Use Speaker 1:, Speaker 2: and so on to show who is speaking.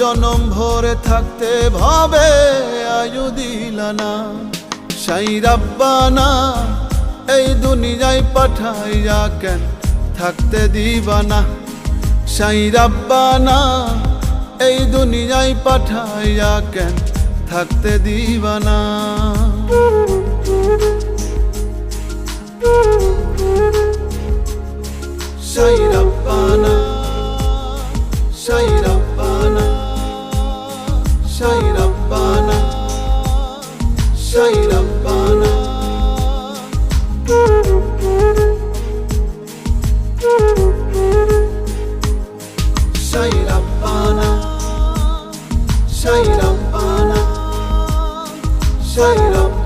Speaker 1: জনম ভরে থাকতে ভাবে আয়ু দিলানা। সাই রাব্বানা এই দুনিয়ায় পাঠাইয়া কেন থাকতে দিবানা। সাই রাব্বানা এই দুনিয়ায় পাঠাইয়া কেন থাকতে দিবানা। সাই রাব্বানা, সাই রাব্বানা, সাই রাব্বানা, সাই রাব্বানা। সাই রাব্বানা, সাই রাব্বানা, সাই রাব্বানা।